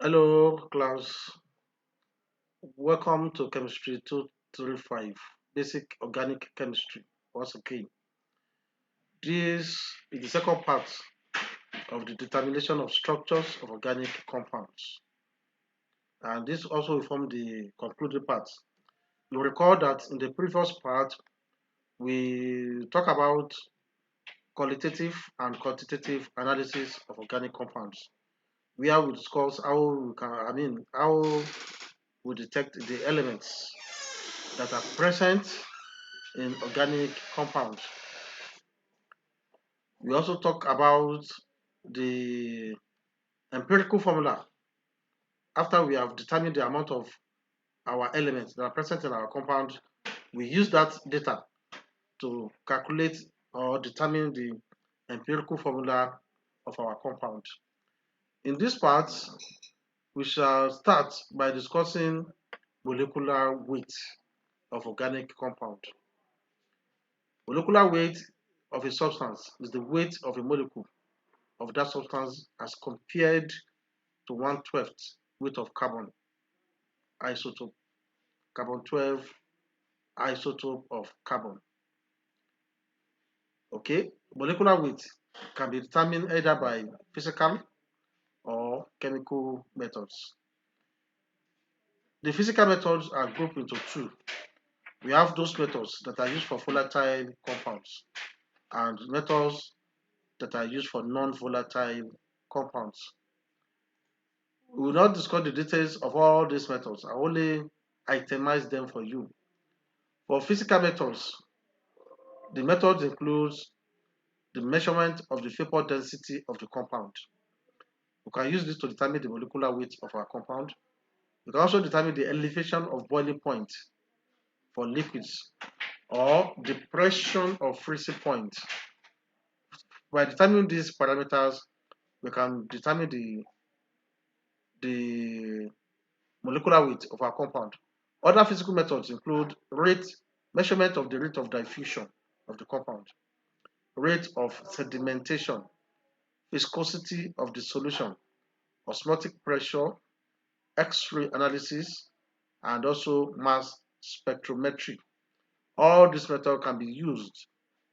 Hello, class. Welcome to Chemistry 235, Basic Organic Chemistry. Once again, this is the second part of the determination of structures of organic compounds. And this also will form the concluding part. You recall that in the previous part, we talk about qualitative and quantitative analysis of organic compounds, where we discuss how how we detect the elements that are present in organic compounds. We also talk about the empirical formula after we have determined the amount of our elements that are present in our compound. We use that data to calculate or determine the empirical formula of our compound. In this part, we shall start by discussing molecular weight of organic compound. Molecular weight of a substance is the weight of a molecule of that substance as compared to 1/12 weight of carbon isotope, carbon 12 isotope of carbon. Okay, molecular weight can be determined either by physical or chemical methods. The physical methods are grouped into two. We have those methods that are used for volatile compounds and methods that are used for non-volatile compounds. We will not discuss the details of all these methods. I only itemize them for you. For physical methods, the methods includes the measurement of the vapor density of the compound. We can use this to determine the molecular weight of our compound. We can also determine the elevation of boiling point for liquids or the pressure of freezing point. By determining these parameters, we can determine the molecular weight of our compound. Other physical methods include measurement of the rate of diffusion of the compound, rate of sedimentation, viscosity of the solution, osmotic pressure, X-ray analysis, and also mass spectrometry. All these methods can be used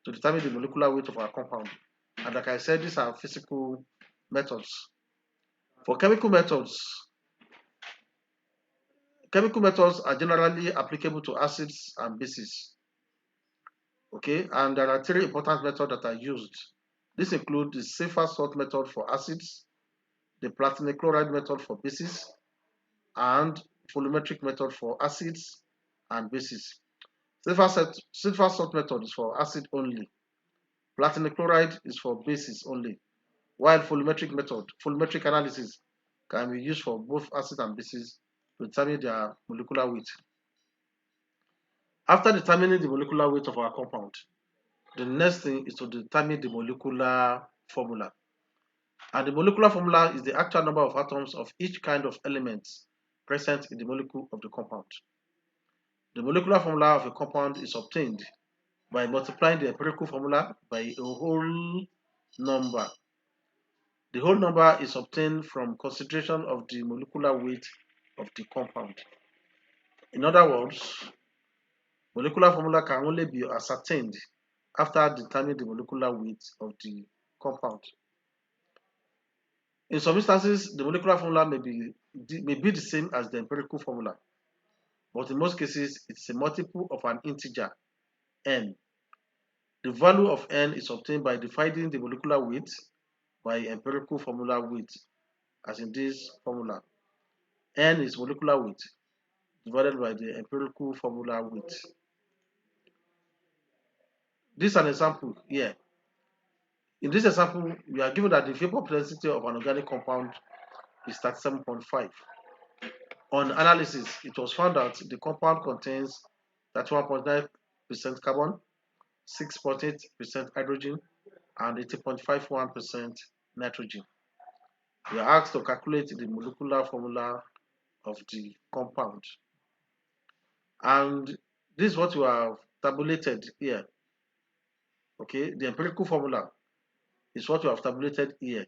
to determine the molecular weight of our compound. And like I said, these are physical methods. For chemical methods are generally applicable to acids and bases. Okay, and there are three important methods that are used. This includes the safer salt method for acids, the platinic chloride method for bases, and volumetric method for acids and bases. Silver salt method is for acid only. Platinic chloride is for bases only. While volumetric analysis can be used for both acid and bases to determine their molecular weight. After determining the molecular weight of our compound, the next thing is to determine the molecular formula. And the molecular formula is the actual number of atoms of each kind of element present in the molecule of the compound. The molecular formula of a compound is obtained by multiplying the empirical formula by a whole number. The whole number is obtained from consideration of the molecular weight of the compound. In other words, molecular formula can only be ascertained after determining the molecular weight of the compound. In some instances, the molecular formula may be the same as the empirical formula, but in most cases, it's a multiple of an integer, n. The value of n is obtained by dividing the molecular weight by empirical formula weight, as in this formula. N is molecular weight divided by the empirical formula weight. This is an example here. In this example, we are given that the vapor density of an organic compound is 37.5. On analysis, it was found that the compound contains 31.9% carbon, 6.8% hydrogen, and 80.51% nitrogen. We are asked to calculate the molecular formula of the compound. And this is what we have tabulated here. Okay, the empirical formula is what we have tabulated here.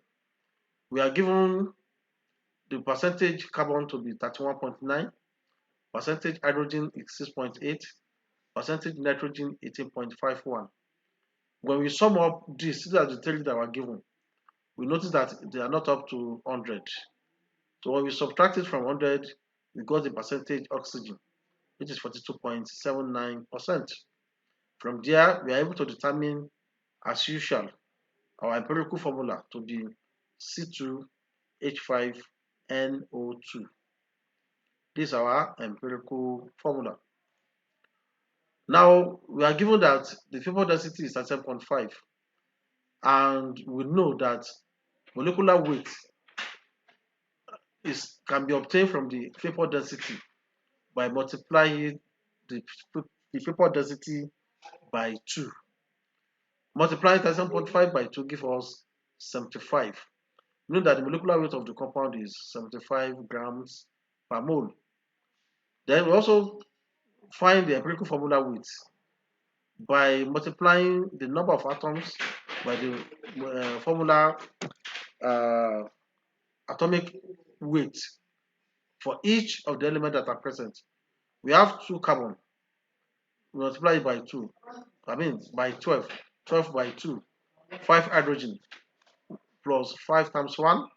We are given the percentage carbon to be 31.9, percentage hydrogen is 6.8, percentage nitrogen 18.51. When we sum up this, these are the three that were given. We notice that they are not up to 100. So when we subtract it from 100, we got the percentage oxygen, which is 42.79%. From there, we are able to determine, as usual, our empirical formula to be C2H5NO2. This is our empirical formula. Now, we are given that the vapor density is at 7.5, and we know that molecular weight can be obtained from the vapor density by multiplying the vapor density by 2. Multiplying 7.5 by 2 gives us 75. We know that the molecular weight of the compound is 75 grams per mole. Then we also find the empirical formula weight by multiplying the number of atoms by the formula atomic weight for each of the elements that are present. We have 2 carbon, we multiply it by 2, by 12, 12 by 2, 5 hydrogen plus 5 times 1,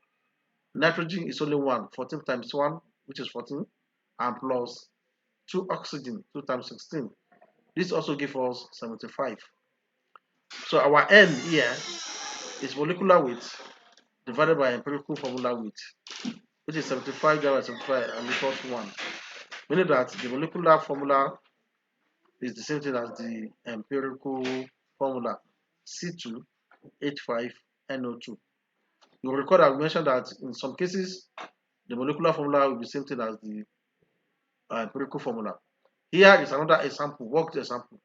nitrogen is only 1, 14 times 1, which is 14, and plus 2 oxygen, 2 times 16. This also gives us 75. So our N here is molecular weight divided by empirical formula weight, which is 75 divided by 75 and equals 1. Meaning that the molecular formula is the same thing as the empirical formula, C2H5NO2. You will recall that we mentioned that in some cases, the molecular formula will be the same thing as the empirical formula. Here is another example, worked example.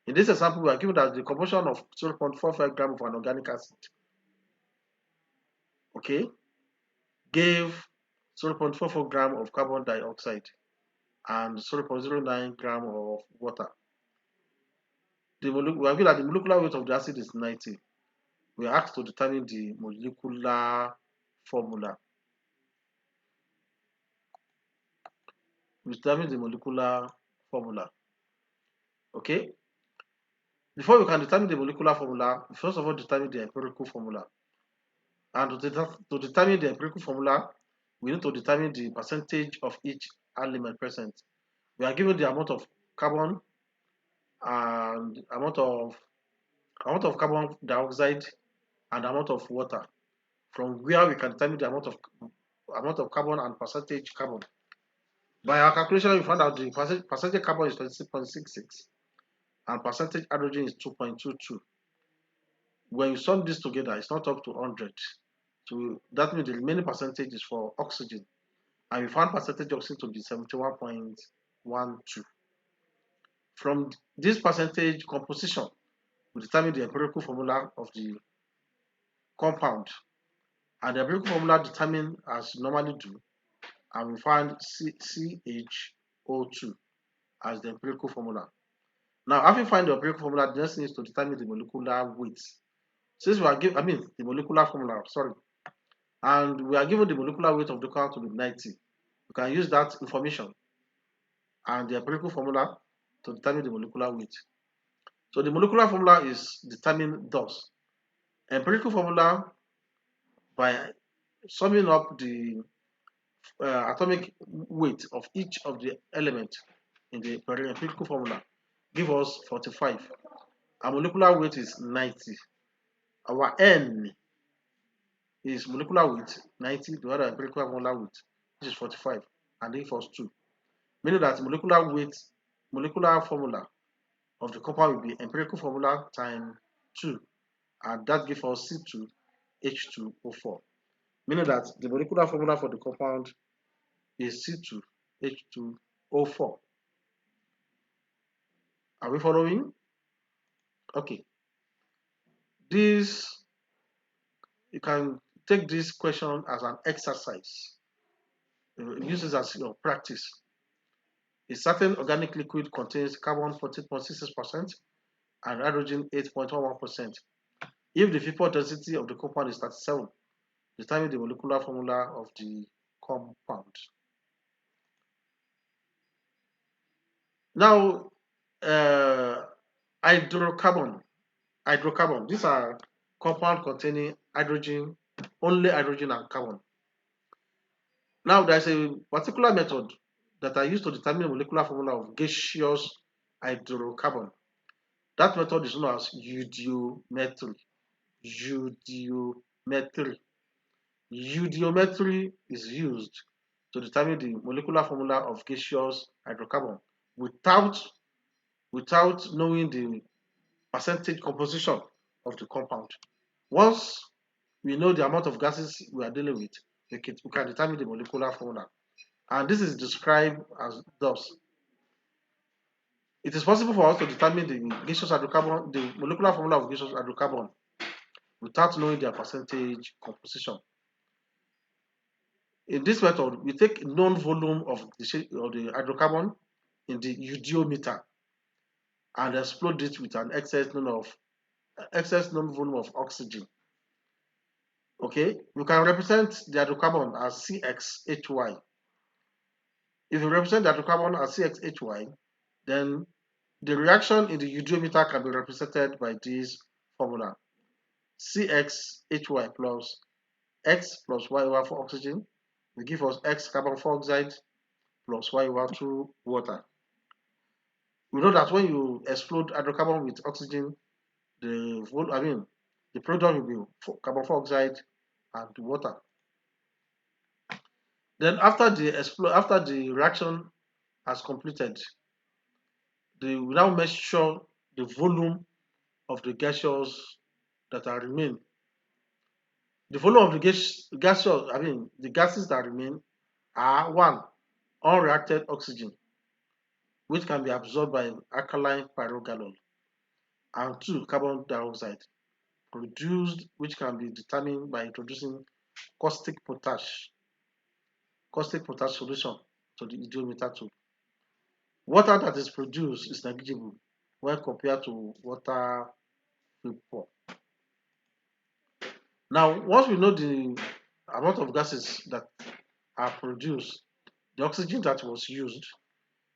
In this example, we are given that the composition of 0.45 gram of an organic acid, okay, gave 0.44 gram of carbon dioxide and 0.09 gram of water. We are given that the molecular weight of the acid is 90. We are asked to determine the molecular formula. We determine the molecular formula. Okay. Before we can determine the molecular formula, we first of all determine the empirical formula. And to determine the empirical formula, we need to determine the percentage of each element present. We are given the amount of carbon and amount of carbon dioxide and amount of water, from where we can determine the amount of carbon and percentage carbon. By our calculation, we found out the percentage carbon is 26.66 and percentage hydrogen is 2.22. When you sum this together, it's not up to 100. So that means the remaining percentage is for oxygen. And we found percentage oxygen to be 71.12. From this percentage composition, we determine the empirical formula of the compound. And the empirical formula determined as we normally do, and we find CHO2 as the empirical formula. Now, after finding the empirical formula, the next thing is to determine the molecular weight. Since we are given, the molecular formula, sorry, and we are given the molecular weight of the compound to be 90, we can use that information and the empirical formula to determine the molecular weight. So the molecular formula is determined thus. Empirical formula by summing up the atomic weight of each of the elements in the empirical formula give us 45. Our molecular weight is 90. Our N is molecular weight 90 divided by empirical formula weight, which is 45, and equals 2. Meaning that molecular formula of the compound will be empirical formula times 2, and that gives us C2H2O4. Meaning that the molecular formula for the compound is C2H2O4. Are we following? Okay. You can take this question as an exercise. Use this as your practice. A certain organic liquid contains carbon 14.66% and hydrogen 8.11%. If the vapor density of the compound is 37, determine the molecular formula of the compound. Now, hydrocarbon. Hydrocarbon. These are compound containing hydrogen, only hydrogen and carbon. Now, there's a particular method that I use to determine the molecular formula of gaseous hydrocarbon. That method is known as eudiometry. Eudiometry. Eudiometry is used to determine the molecular formula of gaseous hydrocarbon without knowing the percentage composition of the compound. Once we know the amount of gases we are dealing with, we can determine the molecular formula. And this is described as thus. It is possible for us to determine the gaseous hydrocarbon, the molecular formula of gaseous hydrocarbon without knowing their percentage composition. In this method, we take known volume of the hydrocarbon in the eudiometer and explode it with an excess known volume of oxygen. Okay, we can represent the hydrocarbon as CXHY. If you represent the hydrocarbon as CXHY, then the reaction in the eudiometer can be represented by this formula: CXHY plus X plus Y over 4 oxygen will give us X carbon dioxide plus Y over 2 water. We know that when you explode hydrocarbon with oxygen, the product will be carbon dioxide and water. Then after the reaction has completed, we now measure the volume of the gases that are remain. The volume of the the gases that remain are: 1, unreacted oxygen, which can be absorbed by alkaline pyrogalol, and 2, carbon dioxide, produced, which can be determined by introducing caustic potash solution to the hydrometer tube. Water that is produced is negligible when compared to water vapor. Now, once we know the amount of gases that are produced, the oxygen that was used,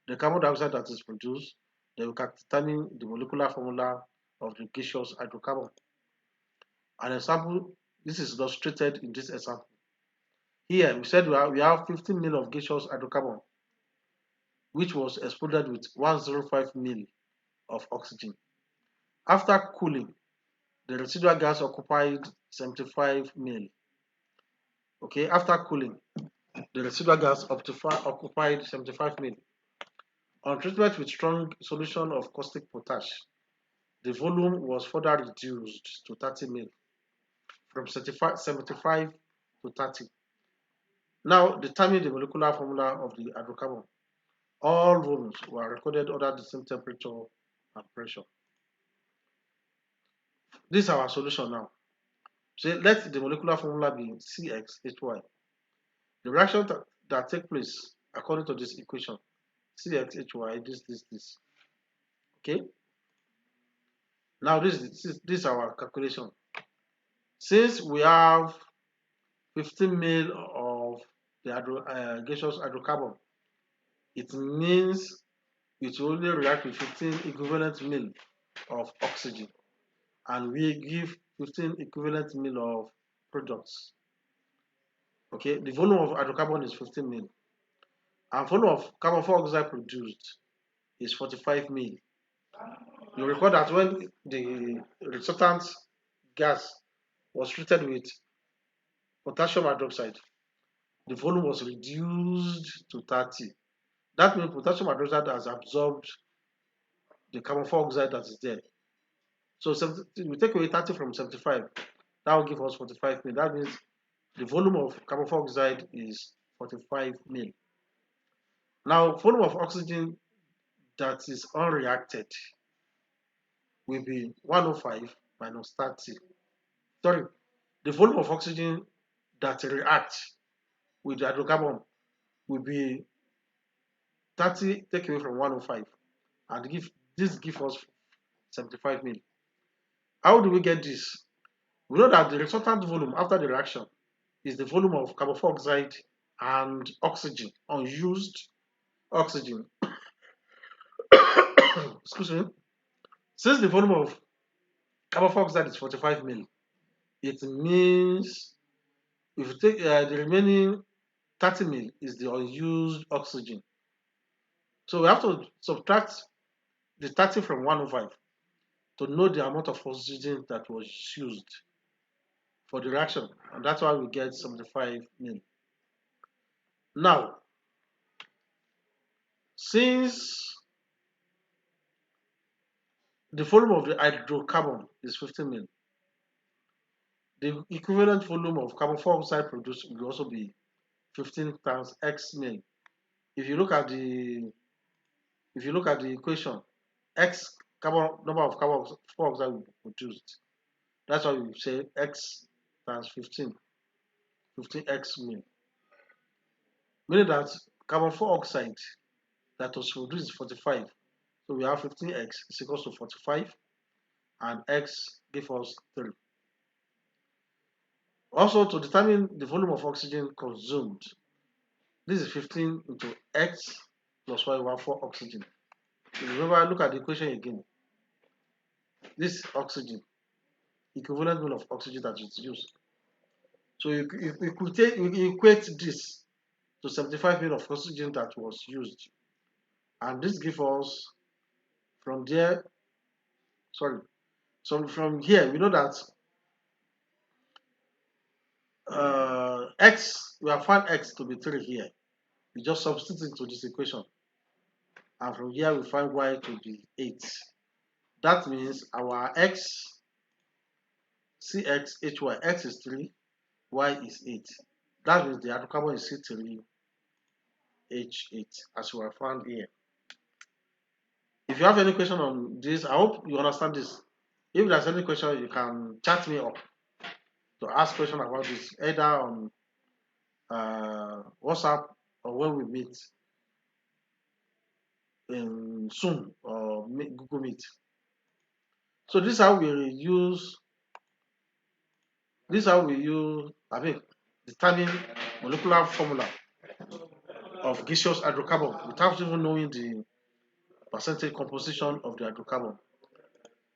the carbon dioxide that is produced, then we can determine the molecular formula of the gaseous hydrocarbon. An example, this is illustrated in this example. Here, we said we have 15 ml of gaseous hydrocarbon, which was exploded with 105 ml of oxygen. After cooling, the residual gas occupied 75 ml. Okay, after cooling, the residual gas occupied 75 ml. On treatment with strong solution of caustic potash, the volume was further reduced to 30 ml from 75 to 30. Now, determine the molecular formula of the hydrocarbon. All volumes were recorded under the same temperature and pressure. This is our solution now. So let the molecular formula be CXHY. The reaction that take place according to this equation: CXHY, this. Okay. Now this is our calculation. Since we have 15 ml of the gaseous hydrocarbon, it means it will only react with 15 equivalent ml of oxygen, and we give 15 equivalent ml of products. Okay, the volume of hydrocarbon is 15 ml, and volume of carbon dioxide produced is 45 ml. You recall that when the resultant gas was treated with potassium hydroxide, the volume was reduced to 30. That means potassium hydroxide has absorbed the carbon dioxide that is there. So we take away 30 from 75, that will give us 45 ml. That means the volume of carbon dioxide is 45 ml. Now, volume of oxygen that is unreacted will be 105 minus 30. Sorry, the volume of oxygen that reacts with the hydrocarbon will be 30 take away from 105, and this gives us 75 ml. How do we get this? We know that the resultant volume after the reaction is the volume of carbon dioxide and oxygen, unused oxygen. Excuse me. Since the volume of carbon dioxide is 45 mil, it means if you take the remaining 30 mil is the unused oxygen. So we have to subtract the 30 from 105 to know the amount of oxygen that was used for the reaction, and that's why we get 75 mil. Now, since the volume of the hydrocarbon is 15 mil, the equivalent volume of carbon dioxide produced will also be 15 times x mil. If you look at the equation, x carbon number of carbon dioxide will be produced. That's why we say x times 15, 15x mil. Meaning that carbon dioxide that was produced is 45. So we have 15x is equals to 45 and x gives us 3. Also, to determine the volume of oxygen consumed, this is 15 into x plus y, we have 4 oxygen. Remember, look at the equation again. This oxygen, equivalent mole of oxygen that is used. So you equate this to 75 mil of oxygen that was used. And this gives us from there, sorry, so from here, we know that x, we have found x to be 3 here. We just substitute into this equation. And from here, we find y to be 8. That means our x, cx, hy, x is 3, y is 8. That means the hydrocarbon is C3H8, as we have found here. If you have any question on this, I hope you understand this. If there's any question, you can chat me up to ask question about this, either on WhatsApp or when we meet in Zoom or Google Meet. So this is how we use. This is how we use. Determine molecular formula of gaseous hydrocarbon without even knowing the percentage composition of the hydrocarbon.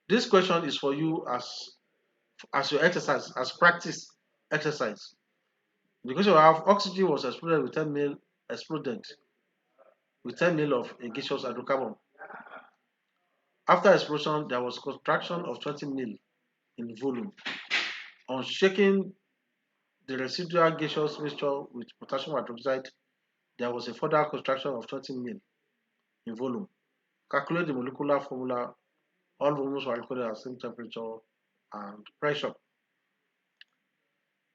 This question is for you as your exercise, as practice exercise. The question we have: oxygen was exploded with 10 mil of a gaseous hydrocarbon. After explosion, there was contraction of 20 mil in volume. On shaking the residual gaseous mixture with potassium hydroxide, there was a further contraction of 20 mil in volume. Calculate the molecular formula. All volumes were recorded at the same temperature and pressure.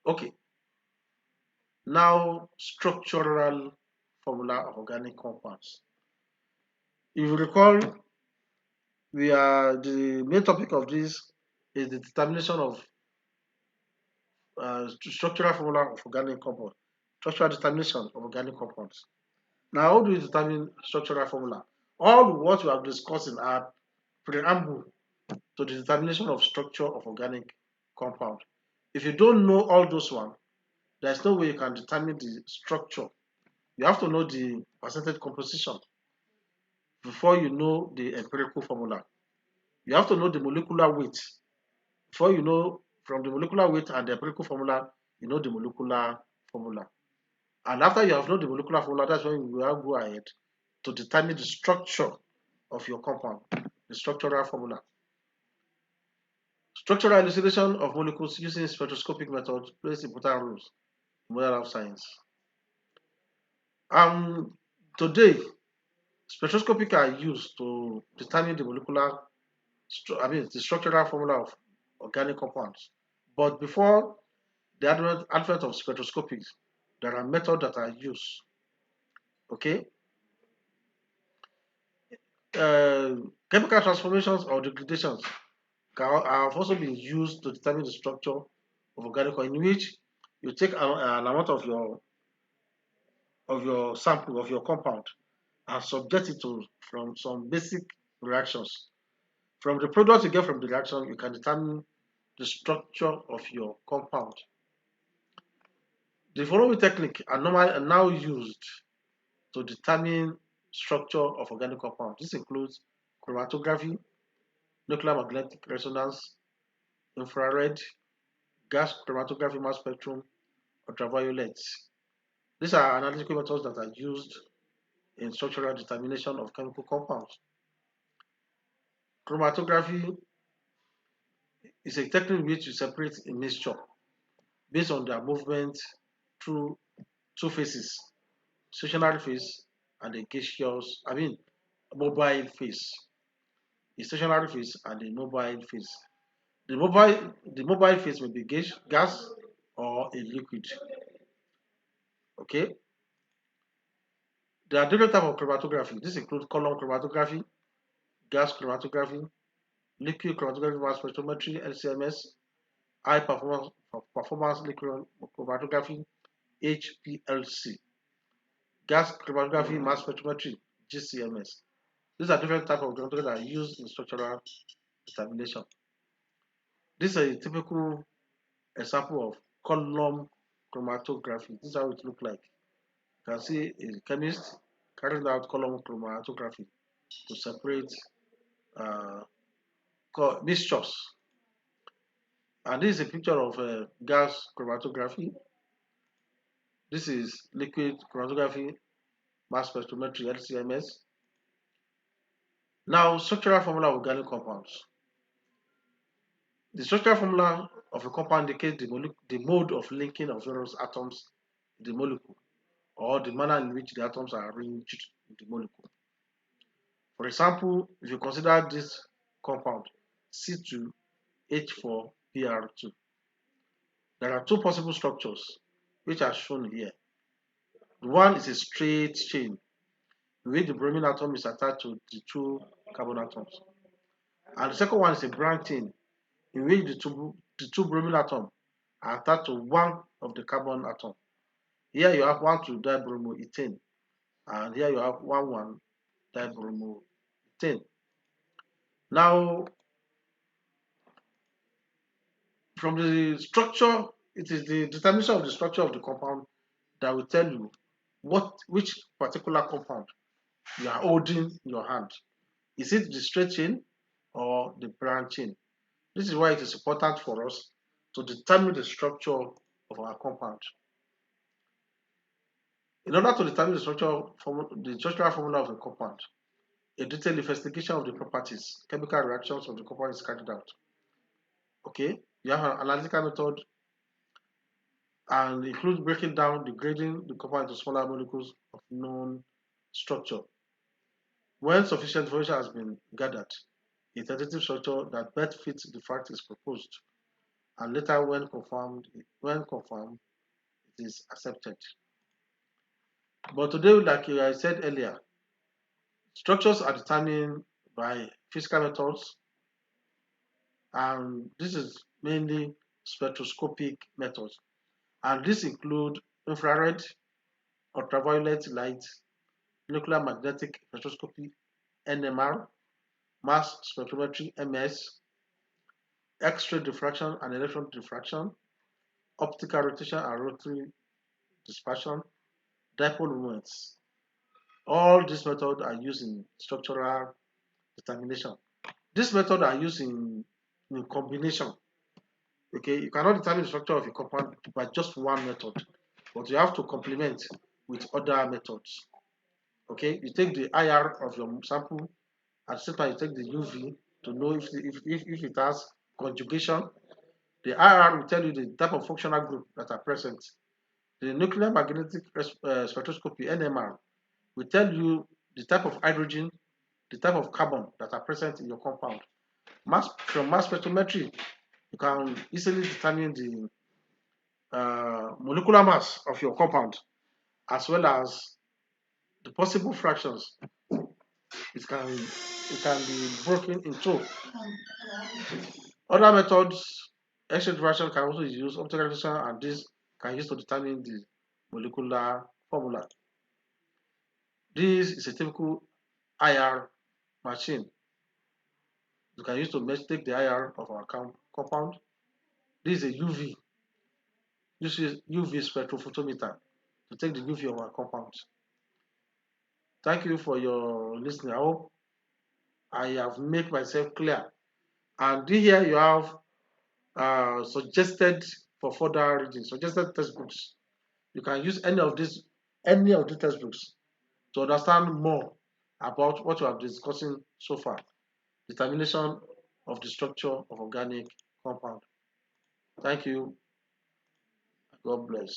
Okay. Now, structural formula of organic compounds. If you recall, the main topic of this is the determination of structural formula of organic compounds. Structural determination of organic compounds. Now, how do we determine structural formula? All what we have discussed in our preamble to the determination of structure of organic compound. If you don't know all those ones, there's no way you can determine the structure. You have to know the percentage composition before you know the empirical formula. You have to know the molecular weight before you know from the molecular weight and the empirical formula, you know the molecular formula. And after you have known the molecular formula, that's when you will go ahead to determine the structure of your compound, the structural formula. Structural elucidation of molecules using spectroscopic methods plays important roles in modern life science. Today, spectroscopic are used to determine the the structural formula of organic compounds. But before the advent of spectroscopy, there are methods that are used. Okay, chemical transformations or degradations have also been used to determine the structure of organic compound, in which you take an amount of your sample of your compound and subject it to from some basic reactions. From the product you get from the reaction, you can determine the structure of your compound. The following technique are now used to determine structure of organic compounds. This includes chromatography, nuclear magnetic resonance, infrared, gas chromatography, mass spectrum, ultraviolet. These are analytical methods that are used in structural determination of chemical compounds. Chromatography is a technique in which you separate a mixture based on their movement through two phases, stationary phase and a mobile phase. A stationary phase and a mobile phase. The mobile phase may be gas or a liquid. Okay. There are different types of chromatography. This includes column chromatography, gas chromatography, liquid chromatography mass spectrometry, LCMS, high performance liquid chromatography, HPLC, gas chromatography mass spectrometry, GCMS. These are different types of chromatography that are used in structural determination. This is a typical example of column chromatography. This is how it looks like. You can see a chemist carrying out column chromatography to separate uh, mixtures. And this is a picture of gas chromatography. This is liquid chromatography, mass spectrometry, LCMS. Now, structural formula of organic compounds. The structural formula of a compound indicates the mode of linking of various atoms in the molecule, or the manner in which the atoms are arranged in the molecule. For example, if you consider this compound C2H4Br2, there are two possible structures which are shown here. The one is a straight chain in which the bromine atom is attached to the two carbon atoms. And the second one is a branch chain in which the two bromine atoms are attached to one of the carbon atom. Here you have 1,2-dibromoethane, and here you have 1,1-dibromoethane. Now, from the structure, it is the determination of the structure of the compound that will tell you which particular compound you are holding in your hand. Is it the straight chain or the branch chain? This is why it is important for us to determine the structure of our compound. In order to determine the structural formula of a compound, a detailed investigation of the properties, chemical reactions of the compound is carried out. Okay, you have an analytical method and includes breaking down, degrading the compound into smaller molecules of known structure. When sufficient information has been gathered, a tentative structure that best fits the fact is proposed, and later, when confirmed, it is accepted. But today, like I said earlier, structures are determined by physical methods, and this is mainly spectroscopic methods. And this include infrared, ultraviolet light, nuclear magnetic spectroscopy, NMR, mass spectrometry, MS, X-ray diffraction and electron diffraction, optical rotation and rotary dispersion, dipole moments. All these methods are used in structural determination. These methods are used in combination. Okay, you cannot determine the structure of a compound by just one method, but you have to complement with other methods. Okay, you take the IR of your sample, at the same time you take the UV to know if it has conjugation. The IR will tell you the type of functional group that are present. The nuclear magnetic spectroscopy (NMR) will tell you the type of hydrogen, the type of carbon that are present in your compound. From mass spectrometry, you can easily determine the molecular mass of your compound as well as the possible fractions it can be broken into. Other methods, X-ray diffraction can also use optical diffraction, and this can use to determine the molecular formula. This is a typical IR machine. You can use to take the IR of our compound. This is a UV. use UV spectrophotometer to take the UV of our compounds. Thank you for your listening. I hope I have made myself clear. And here you have suggested for further reading, suggested textbooks. You can use any of the textbooks to understand more about what we have been discussing so far. Determination of the structure of organic compound. Thank you. God bless.